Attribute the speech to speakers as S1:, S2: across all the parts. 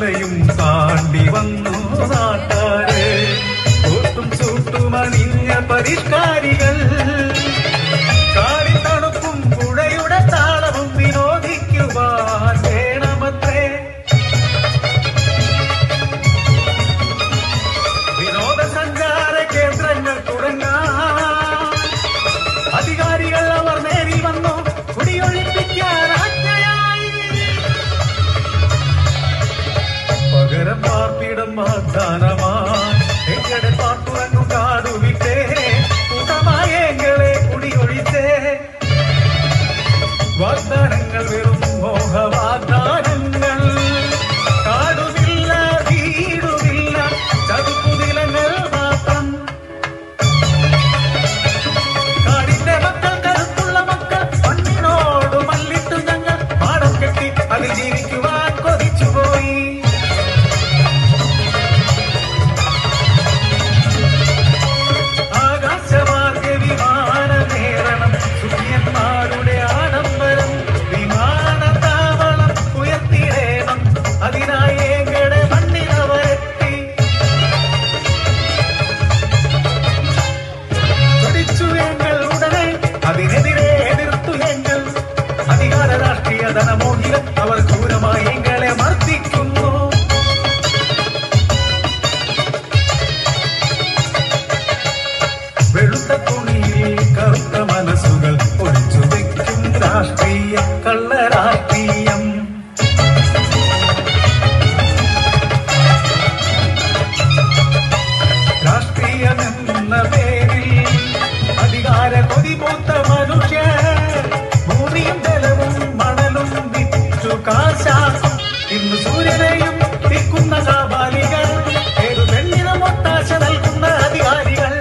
S1: മലയും താണ്ടി വന്നു നാട്ടാര്. കൂട്ടും ചൂട്ടുമണിഞ്ഞ പരിഷ്കാരികൾ കാടി തണുപ്പും പുഴയുടെ താളവും വിനോദിക്കുവാൻ വേണമത്രേ. വിനോദസഞ്ചാര കേന്ദ്രങ്ങൾ തുടങ്ങാൻ അധികാരികൾ അവർ നേരിൽ വന്നു കുടിയൊഴിപ്പിക്കാൻ ആജ്ഞയായി. പകരം പാർപ്പിടം വാഗ്ദാനമായി എങ്ങനെ പാട്ടുറങ്ങും കാടുവിട്ടേ കൂട്ടമായ എങ്ങളെ കുടിയൊഴിച്ചേ. വാഗ്ദാനങ്ങൾ വെറും മോഹവാഗ്ദാനങ്ങൾ. കാടുമില്ല വീടുമില്ല ചതുപ്പുനിലങ്ങൾ മാത്രം. കാടിന്റെ മക്കൾ കരുത്തുള്ള മക്കൾ മണ്ണിനോട് മല്ലിട്ടു ഞങ്ങൾ പാടം കെട്ടി അതിൽ ജീവിക്കുവാൻ കൊതിച്ചുപോയി. ആകാശമാർഗ വിമാനമേറണം സുഖിയന്മാരുടെ ആഡംബരം. വിമാനത്താവളം ഉയർത്തിടേണം അതിനായി എങ്ങടെ മണ്ണിനവരെത്തി. തുടിച്ചു എങ്ങൾ ഉടനെ അതിനെതിരെ എതിർത്തു എങ്ങൾ. അധികാര രാഷ്ട്രീയ ധനമോഹികൾ അവർ ക്രൂരമായി എങ്ങളെ മർദ്ദിക്കുന്നു. വെളുത്ത തുണിയിൽ കറുത്ത മനസ്സുകൾ ഒളിച്ചു വയ്ക്കും രാഷ്ട്രീയ കള്ളരാഷ്ട്രീയം. രാഷ്ട്രീയമെന്ന പേരിൽ അധികാര കൊതിപൂത്ത മനുഷ്യർ ഭൂമിയും ജലവും മണലും വിറ്റു കാശാക്കും. ഇന്ന് സൂര്യനെയും തിക്കുന്ന കാബാലികൾ ഏതു പെണ്ണിനും ഒത്താശ നൽകുന്ന അധികാരികൾ.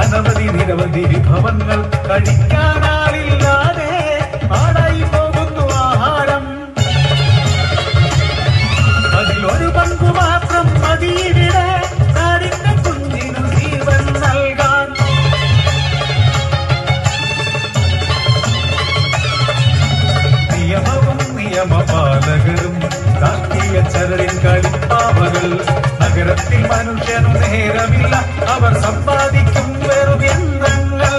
S1: അനവധി നിരവധി വിഭവങ്ങൾ കഴിക്കാനാളില്ലാതെ പാടായി പോകുന്നു ആഹാരം. അതിലൊരു പങ്കു മാത്രം മതിയിവിടെ കാടിന്റെ കുഞ്ഞിനു ജീവൻ നൽകാൻ. നിയമവും നിയമപാലകരും രാഷ്ട്രീയ ചരടിൻ കളിപ്പാവകൾ. നഗരത്തിൽ മനുഷ്യനു നേരമില്ല അവർ സമ്പാദിക്കും വെറും യന്ത്രങ്ങൾ.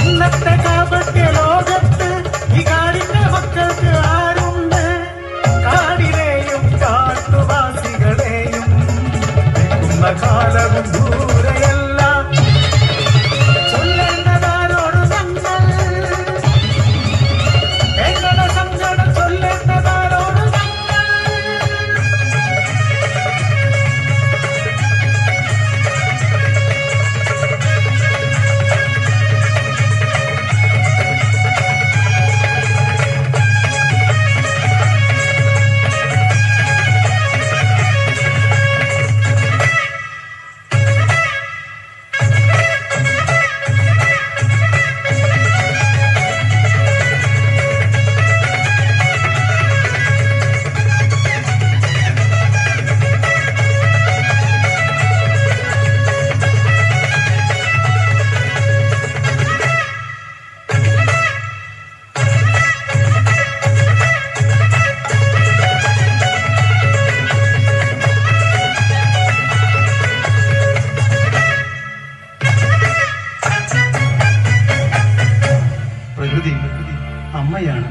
S1: ഇന്നത്തെ കാപട്യ ലോകത്ത് ഈ കാടിന്റെ മക്കൾക്ക് ആരുണ്ട്? കാടിനെയും കാട്ടുവാസികളെയും വെക്കുന്ന കാലവും ദൂരെയല്ല. ചൊല്ലേണ്ടതാരോട് ഞങ്ങൾ എങ്ങനെ സങ്കടം ചൊല്ലേണ്ടതാരോട് ഞങ്ങൾ. അമ്മയാണ്.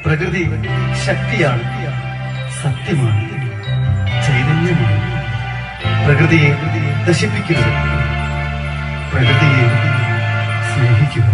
S1: പ്രകൃതി ശക്തിയാണ്, സത്യമാണ്, ചൈതന്യമാണ്. പ്രകൃതിയെ നശിപ്പിക്കരുത്, പ്രകൃതിയെ സ്നേഹിക്കുക.